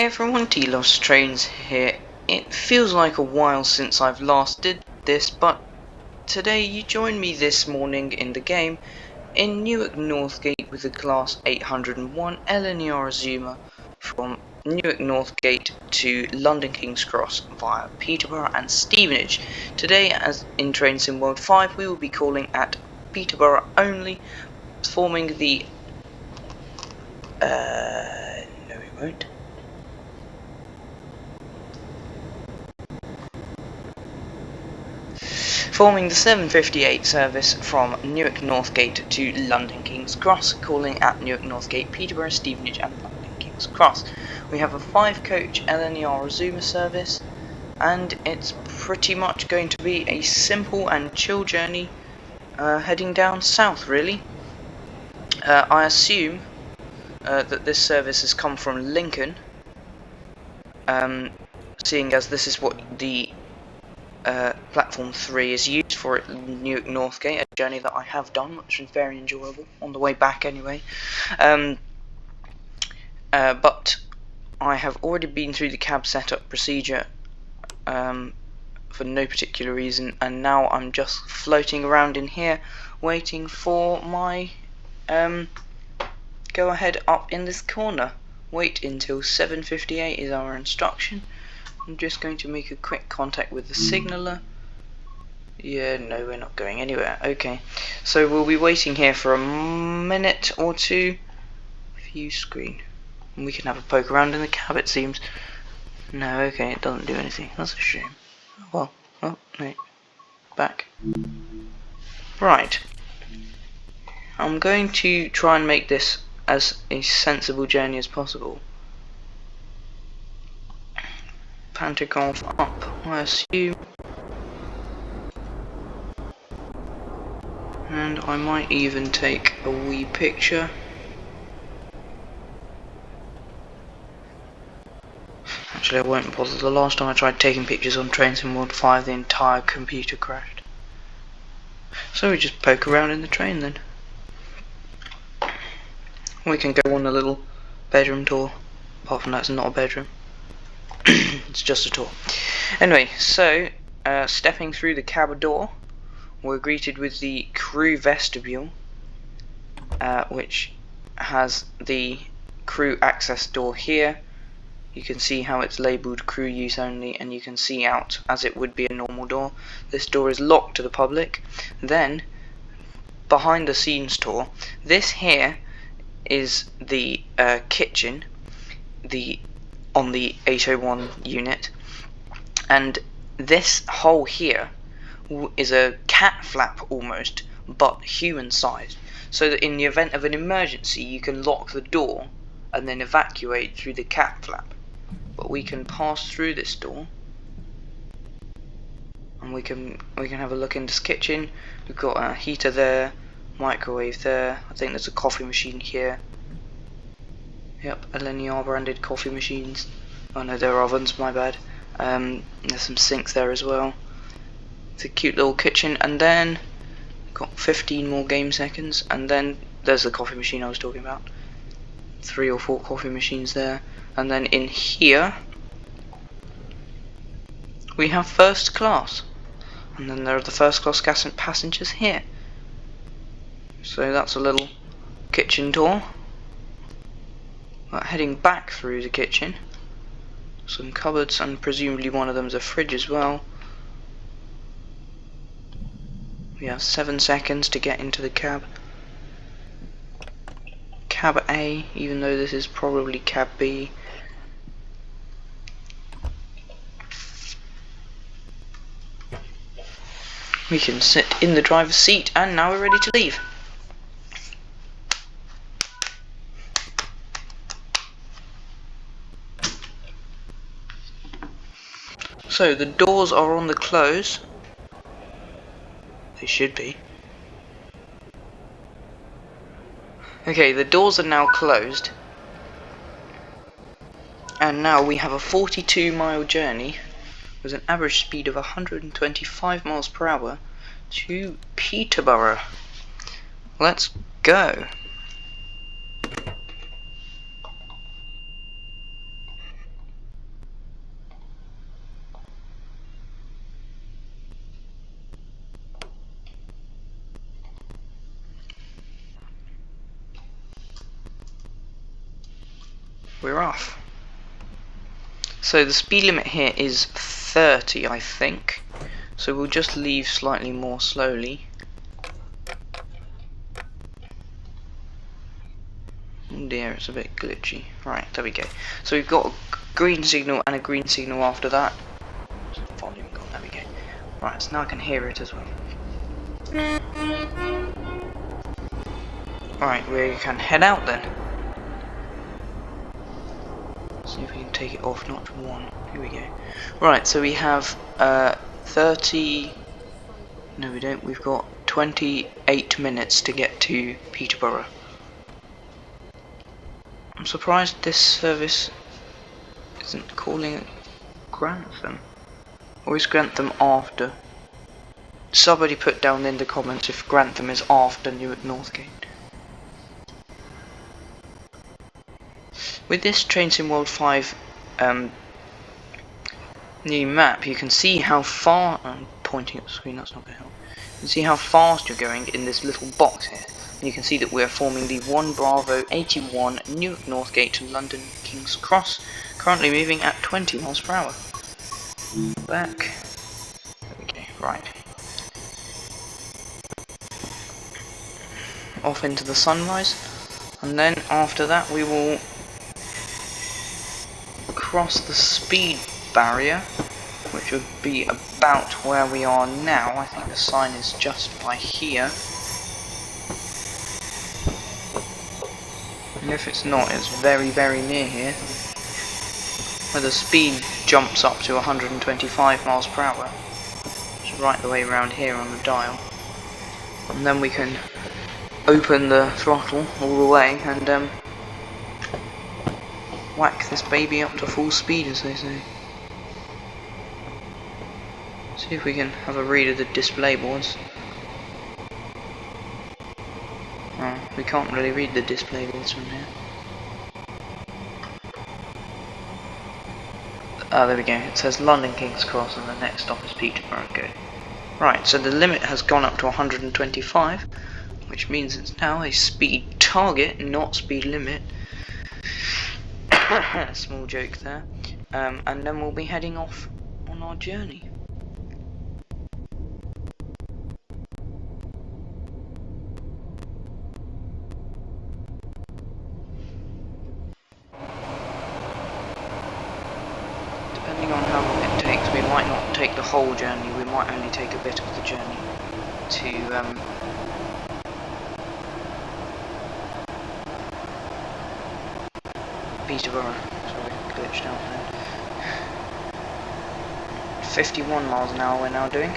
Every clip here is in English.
Hey everyone, T-Lost Trains here. It feels like a while since I've last did this, but today you joined me this morning in the game in Newark Northgate with the Class 801 LNER Zoomer from Newark Northgate to London King's Cross via Peterborough and Stevenage. Today, as in Train Sim World 5, we will be calling at Peterborough only, forming the... no we won't. Forming the 7:58 service from Newark Northgate to London King's Cross, calling at Newark Northgate, Peterborough, Stevenage and London King's Cross. We have a 5-coach LNER Zoomer service, and it's pretty much going to be a simple and chill journey heading down south, really. I assume that this service has come from Lincoln, seeing as this is what the Platform 3 is used for at Newark Northgate, a journey that I have done, which was very enjoyable, on the way back anyway. But I have already been through the cab setup procedure for no particular reason, and now I'm just floating around in here waiting for my go ahead up in this corner. Wait until 7:58 is our instruction. I'm just going to make a quick contact with the signaller. Yeah, no, we're not going anywhere. Okay, so we'll be waiting here for a minute or two. View screen. And we can have a poke around in the cab, it seems. No, okay, it doesn't do anything. That's a shame. Well, oh, no. Back. Right. I'm going to try and make this as a sensible journey as possible. Pantograph up, I assume. And I might even take a wee picture. Actually, I won't bother. The last time I tried taking pictures on Train Sim World 5, the entire computer crashed. So we just poke around in the train then. We can go on a little bedroom tour. Apart from that, it's not a bedroom. It's just a tour. Anyway, so stepping through the cab door, we're greeted with the crew vestibule, which has the crew access door here. You can see how it's labelled crew use only, and you can see out as it would be a normal door. This door is locked to the public. Then, behind the scenes tour, this here is the kitchen, on the 801 unit, and this hole here is a cat flap almost, but human sized, so that in the event of an emergency you can lock the door and then evacuate through the cat flap. But we can pass through this door and we can have a look into this kitchen. We've got a heater there, microwave there, I think there's a coffee machine here. Yep, LNER branded coffee machines. Oh no, they're ovens, my bad. There's some sinks there as well. It's a cute little kitchen, and then got 15 more game seconds, and then there's the coffee machine I was talking about. 3 or 4 coffee machines there, and then in here we have first class, and then there are the first class passengers here. So that's a little kitchen tour. Heading back through the kitchen, some cupboards, and presumably one of them's a fridge as well. We have 7 seconds to get into the cab. Cab A, even though this is probably cab B. We can sit in the driver's seat, and now we're ready to leave. So the doors are on the close. They should be. Okay, the doors are now closed. And now we have a 42-mile journey with an average speed of 125 miles per hour to Peterborough. Let's go. we're off. So the speed limit here is 30, I think. So we'll just leave slightly more slowly. Oh dear, it's a bit glitchy. Right, there we go. So we've got a green signal and a green signal after that. Volume gone, there we go. Right, so now I can hear it as well. Right, we can head out then. See if we can take it off notch 1. Here we go. Right, so we have 30... No, we don't. We've got 28 minutes to get to Peterborough. I'm surprised this service isn't calling it Grantham. Or is Grantham after? Somebody put down in the comments if Grantham is after Newark Northgate. With this Train Sim World 5 new map, you can see how far... I'm pointing at the screen, that's not going to help. You can see how fast you're going in this little box here. And you can see that we're forming the 1 Bravo 81 Newark Northgate to London King's Cross, currently moving at 20 miles per hour. Back. There we go, right. Off into the sunrise, and then after that we will cross the speed barrier, which would be about where we are now. I think the sign is just by here. And if it's not, it's very, very near here. Where the speed jumps up to 125 miles per hour. Which is right the way around here on the dial. And then we can open the throttle all the way and whack this baby up to full speed, as they say. See if we can have a read of the display boards. Oh, we can't really read the display boards from here. Ah, there we go. It says London King's Cross and the next stop is Peterborough. Go. Right, so the limit has gone up to 125, which means it's now a speed target, not speed limit. Small joke there. And then we'll be heading off on our journey. Depending on how long it takes, we might not take the whole journey, we might only take a bit of the journey to Peterborough. Sorry, glitched out there. 51 miles an hour we're now doing.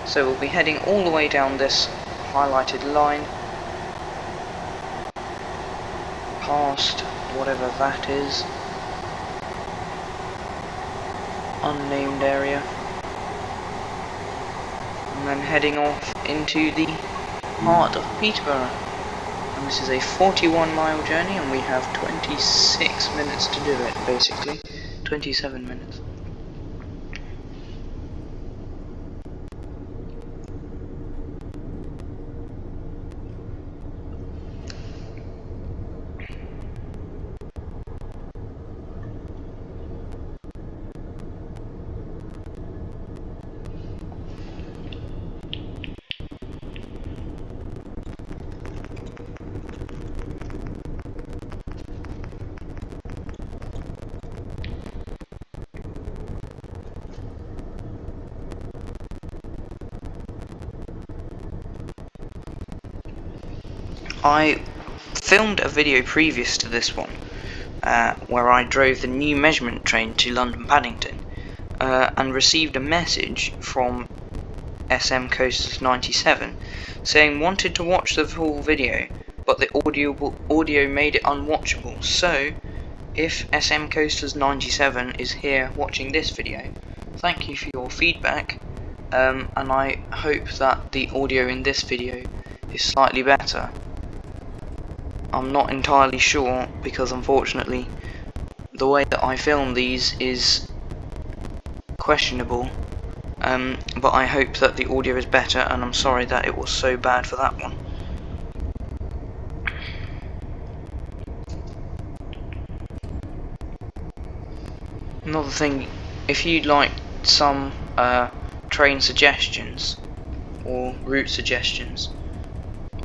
So we'll be heading all the way down this highlighted line, past whatever that is, unnamed area, and then heading off into the heart of Peterborough. And this is a 41-mile journey, and we have 26 minutes to do it, basically. 27 minutes. I filmed a video previous to this one where I drove the new measurement train to London Paddington and received a message from SM Coasters 97 saying wanted to watch the full video but the audio made it unwatchable. So if SM Coasters 97 is here watching this video, thank you for your feedback, and I hope that the audio in this video is slightly better. I'm not entirely sure because unfortunately the way that I film these is questionable, but I hope that the audio is better, and I'm sorry that it was so bad for that one. Another thing, if you'd like some train suggestions or route suggestions,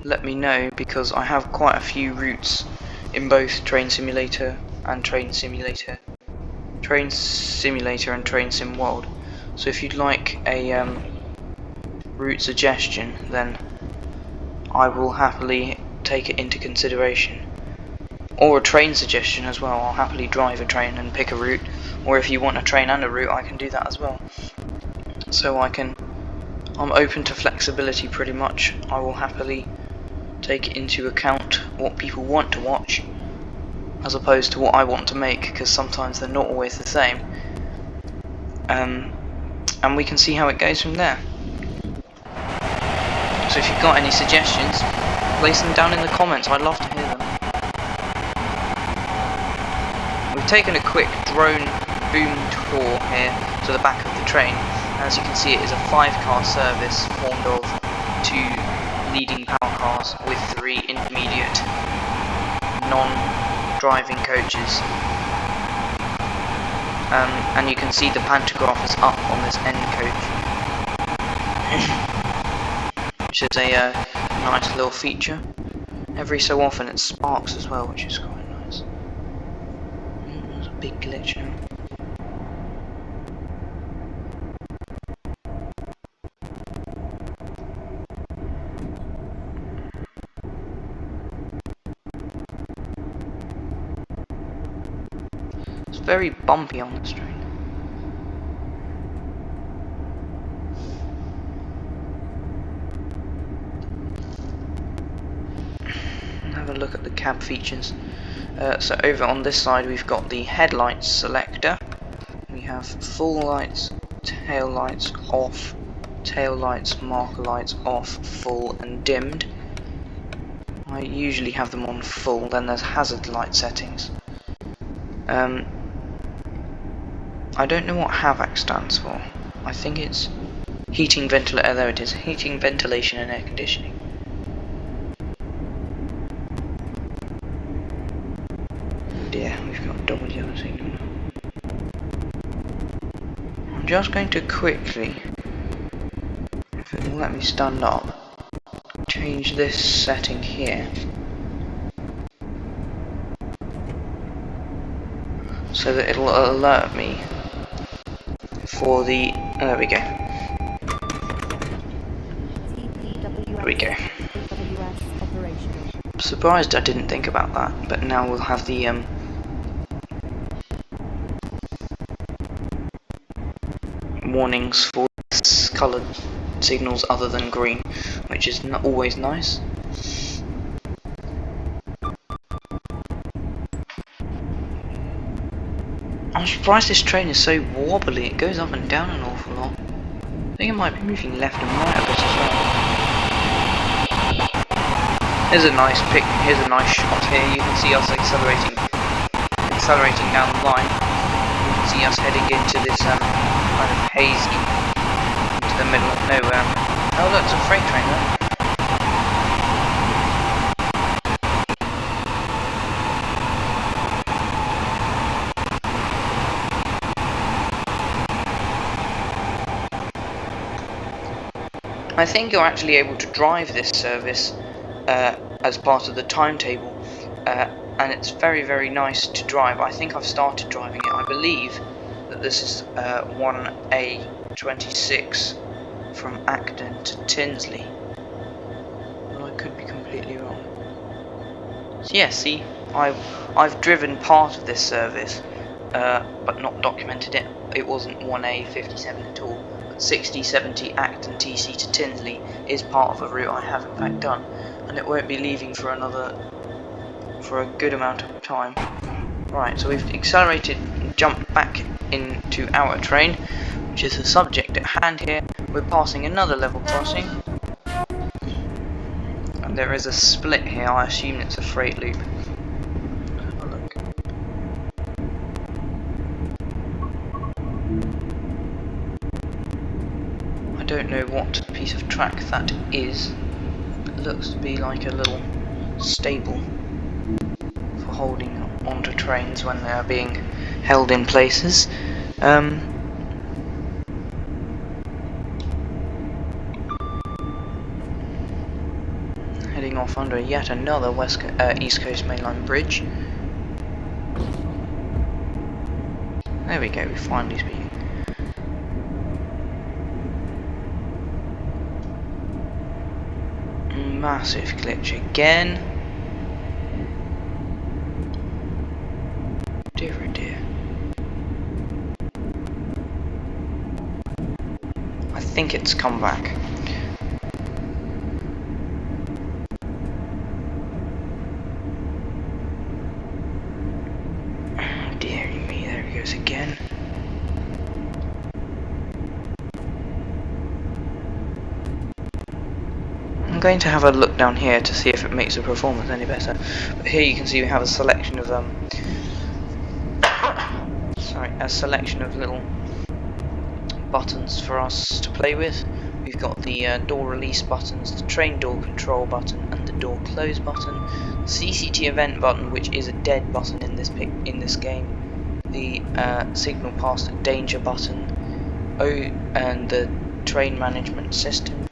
let me know, because I have quite a few routes in both Train Simulator and Train Simulator and Train Sim World. So if you'd like a route suggestion, then I will happily take it into consideration. Or a train suggestion as well. I'll happily drive a train and pick a route, or if you want a train and a route, I can do that as well. So I'm open to flexibility pretty much. I will happily take into account what people want to watch as opposed to what I want to make, because sometimes they're not always the same. And we can see how it goes from there. So if you've got any suggestions, place them down in the comments. I'd love to hear them. We've taken a quick drone boom tour here to the back of the train. As you can see, it is a 5-car service formed of 2 leading power cars with 3 intermediate non-driving coaches. And you can see the pantograph is up on this end coach, which is a nice little feature. Every so often it sparks as well, which is quite nice. There's a big glitch now. It's very bumpy on this train. Have a look at the cab features. So over on this side we've got the headlights selector. We have full lights, tail lights off, tail lights, marker lights off, full and dimmed. I usually have them on full. Then there's hazard light settings. I don't know what HAVAC stands for. I think it's heating, ventilation. There it is. Heating, ventilation, and air conditioning. Dear, we've got double yellow signal. I'm just going to quickly, if it will let me stand up, change this setting here so that it'll alert me for the, there we go. There we go. I'm surprised I didn't think about that, but now we'll have the warnings for coloured signals other than green, which is not always nice. I'm surprised this train is so wobbly. It goes up and down an awful lot. I think it might be moving left and right a bit as well. Here's a nice shot here. You can see us accelerating down the line. You can see us heading into this kind of hazy, into the middle of nowhere. Oh look, it's a freight train there. I think you're actually able to drive this service as part of the timetable, and it's very, very nice to drive. I think I've started driving it. I believe that this is 1A26 from Acton to Tinsley, but I could be completely wrong. So yeah, see, I've driven part of this service, but not documented it. It wasn't 1A57 at all. 60-70 Acton TC to Tinsley is part of a route I have in fact done, and it won't be leaving for a good amount of time. Right, so we've accelerated and jumped back into our train, which is the subject at hand here. We're passing another level crossing, and there is a split here. I assume it's a freight loop. Have a look. I don't know what piece of track that is. It looks to be like a little stable for holding onto trains when they are being held in places. Heading off under yet another East Coast mainline bridge. There we go, we finally speak. Massive glitch again. Dear oh dear. I think it's come back. Dear me, there he goes again. I'm going to have a look down here to see if it makes the performance any better. But here you can see we have a selection of a selection of little buttons for us to play with. We've got the door release buttons, the train door control button, and the door close button. The CCT event button, which is a dead button in this game. The signal past danger button. And the train management system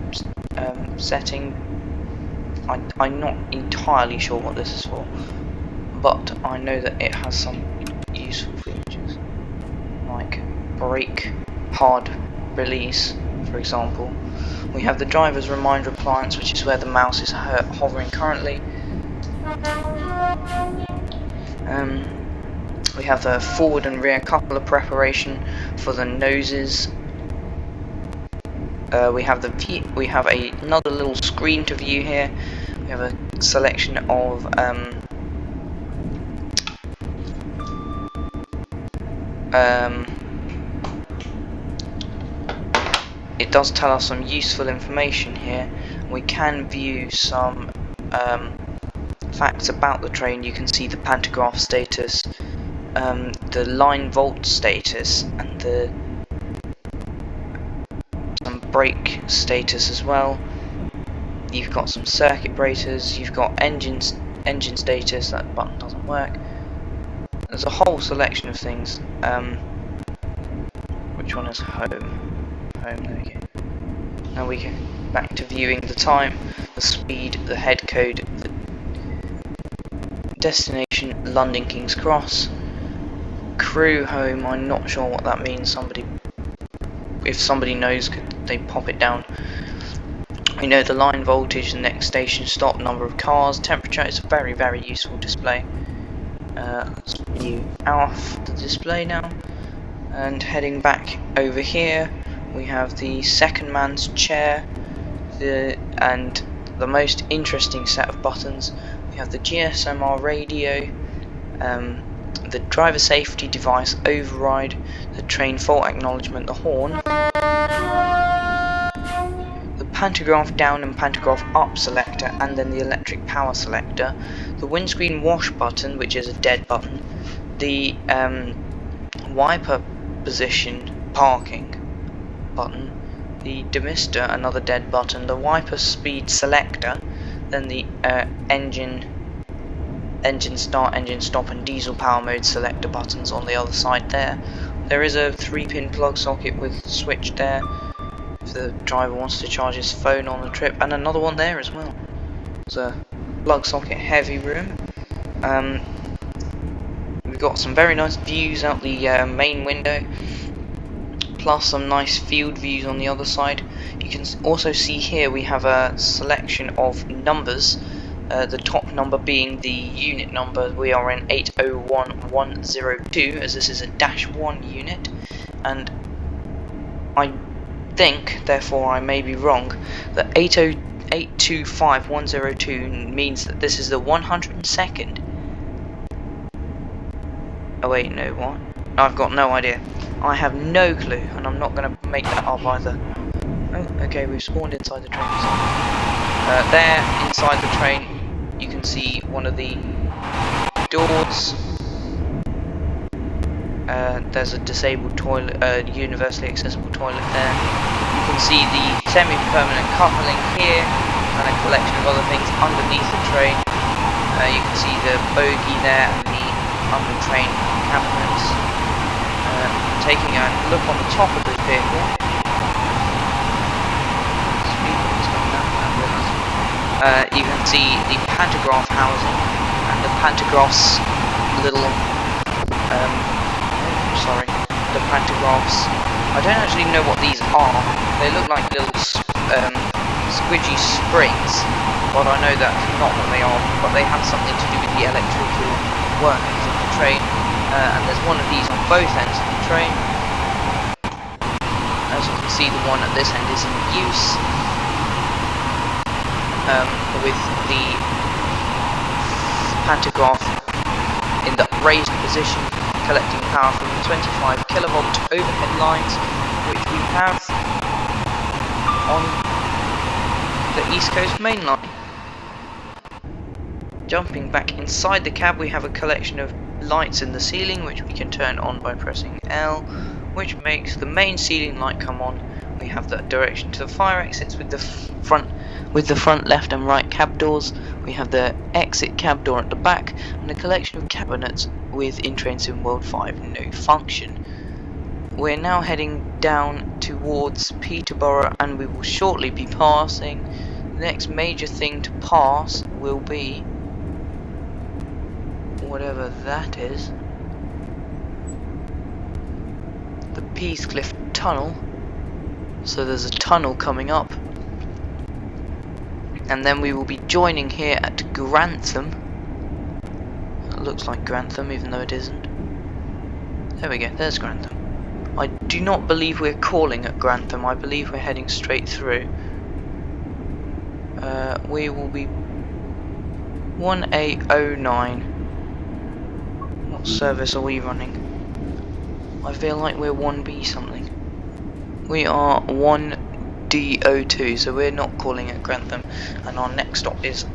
setting. I'm not entirely sure what this is for, but I know that it has some useful features, like brake hard release, for example. We have the driver's reminder appliance, which is where the mouse is hovering currently. We have the forward and rear coupler preparation for the noses. We have another little screen to view here. We have a selection of it does tell us some useful information here. We can view some facts about the train. You can see the pantograph status, the line volt status, and some brake status as well. You've got some circuit breakers, you've got engine status. That button doesn't work. There's a whole selection of things. Which one is home? Home, there we go. Now we go back to viewing the time, the speed, the head code, the destination, London King's Cross. Crew home, I'm not sure what that means. If somebody knows, could they pop it down? We know the line voltage, the next station stop, number of cars, temperature. It's a very, very useful display. Let's view off the display now, and heading back over here, we have the second man's chair, and the most interesting set of buttons. We have the GSMR radio, the driver safety device override, the train fault acknowledgement, the horn, the pantograph down and pantograph up selector, and then the electric power selector, the windscreen wash button, which is a dead button, the wiper position parking button, the demister, another dead button, the wiper speed selector, then the engine start, engine stop, and diesel power mode selector buttons on the other side there. There is a 3-pin plug socket with switch there if the driver wants to charge his phone on the trip, and another one there as well. It's a plug socket heavy room. We've got some very nice views out the main window, plus some nice field views on the other side. You can also see here we have a selection of numbers, the top number being the unit number. We are in 801102, as this is a -1 unit, and I think, therefore I may be wrong, that 825102 means that this is the 102nd. Oh wait, no, what? I've got no idea. I have no clue, and I'm not going to make that up either. Oh, okay, we've spawned inside the train. There, inside the train, you can see one of the doors. There's a disabled toilet, universally accessible toilet there. You can see the semi-permanent coupling here, and a collection of other things underneath the train. You can see the bogie there, and the under-train cabinets. taking a look on the top of this vehicle. Speed limit's going down, you can see the pantograph housing and the pantograph's little, the pantographs. I don't actually know what these are. They look like little squidgy springs, but I know that's not what they are, but they have something to do with the electrical workings of the train, and there's one of these on both ends of the train. As you can see, the one at this end is in use, with the pantograph in the raised position, collecting power from the 25 kilovolt overhead lines, which we have on the East Coast main line. Jumping back inside the cab, we have a collection of lights in the ceiling, which we can turn on by pressing L, which makes the main ceiling light come on. We have the direction to the fire exits with the front left and right cab doors. We have the exit cab door at the back, and a collection of cabinets with in Train Sim World 5 no function. We're now heading down towards Peterborough, and we will shortly be passing. The next major thing to pass will be whatever that is, the Peascliff Tunnel. So there's a tunnel coming up, and then we will be joining here at Grantham. It looks like Grantham, even though it isn't. There we go, there's Grantham. I do not believe we're calling at Grantham, I believe we're heading straight through. We will be 1A09. What service are we running? I feel like we're 1B something. We are 1D02, so we're not calling at Grantham, and our next stop is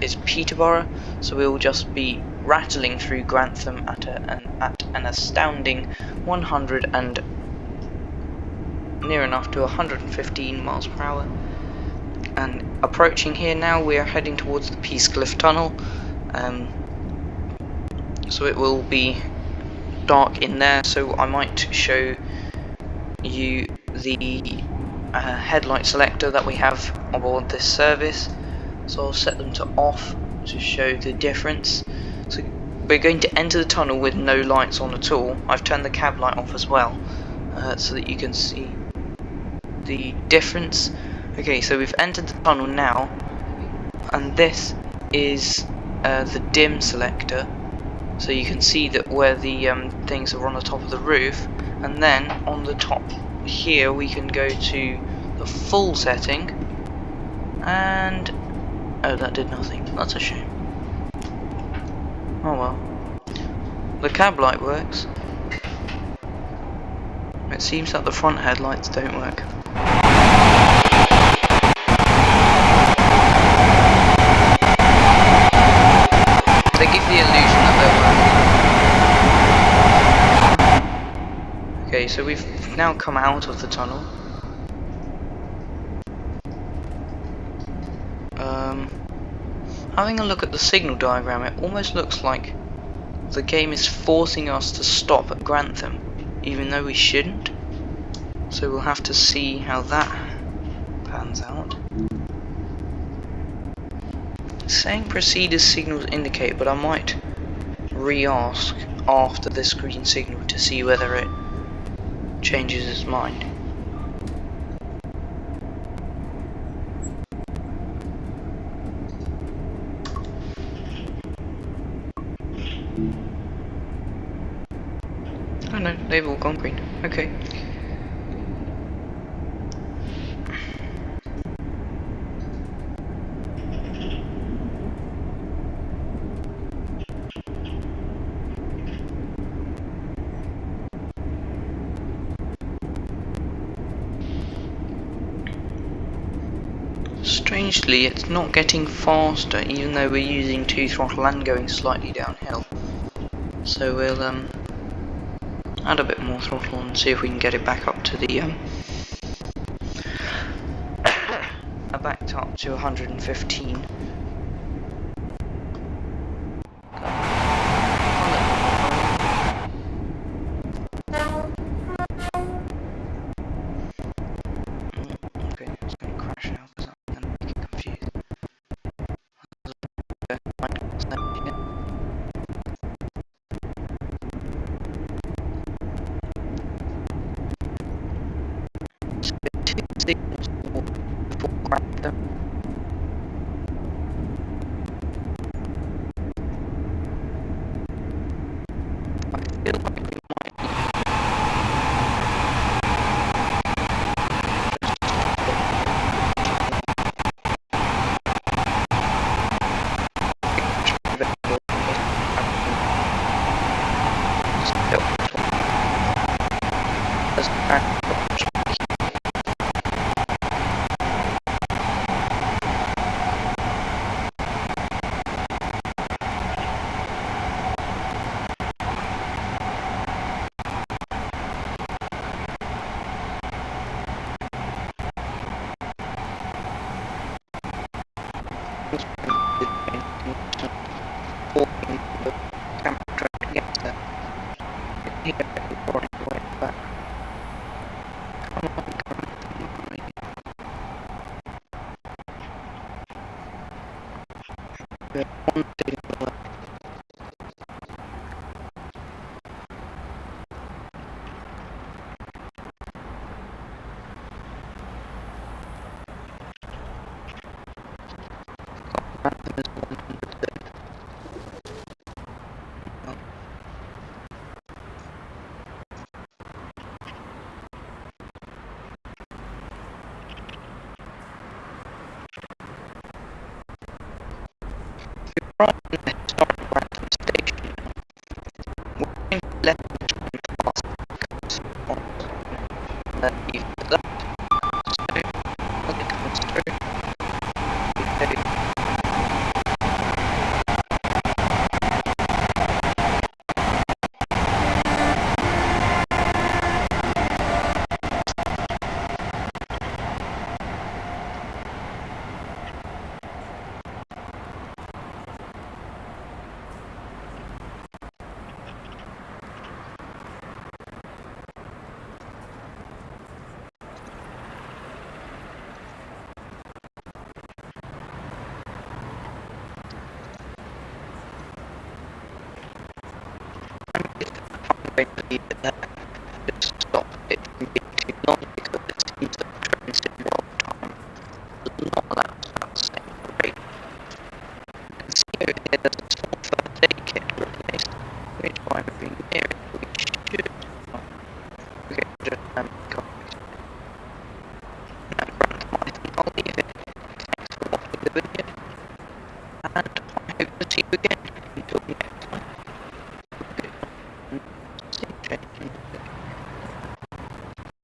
is Peterborough, so we will just be rattling through Grantham at an astounding 100 and near enough to 115 miles per hour. And approaching here now, we are heading towards the Peascliff Tunnel, so it will be dark in there, so I might show you the headlight selector that we have aboard this service. So I'll set them to off to show the difference. So we're going to enter the tunnel with no lights on at all. I've turned the cab light off as well, so that you can see the difference. Okay, so we've entered the tunnel now, and this is the dim selector. So you can see that where the things are on the top of the roof, and then on the top here we can go to the full setting, and oh, that did nothing. That's a shame. Oh well. The cab light works. It seems that the front headlights don't work. They give the illusion that they're working. Okay, so we've now come out of the tunnel. Having a look at the signal diagram, it almost looks like the game is forcing us to stop at Grantham, even though we shouldn't. So we'll have to see how that pans out. It's saying proceed as signals indicate, but I might re-ask after this green signal to see whether it changes its mind. Oh no, they've all gone green. Okay. Strangely, it's not getting faster, even though we're using 2 throttle and going slightly downhill. So we'll add a bit more throttle and see if we can get it back up to the back up to 115. Grantham. I feel like we might right in the historic Grantham station. We're going to let the train pass on either that. So, as it comes through, we go. I'm going to leave it there. Just stop it from being too long because it seems that the train's in wrong time. Does not allow us at the same rate. You can see over here there's a small first aid kit replaced, which by moving near it we should. Okay, just copy. Now, Grantham, I think I'll leave it. Thanks for watching the video, and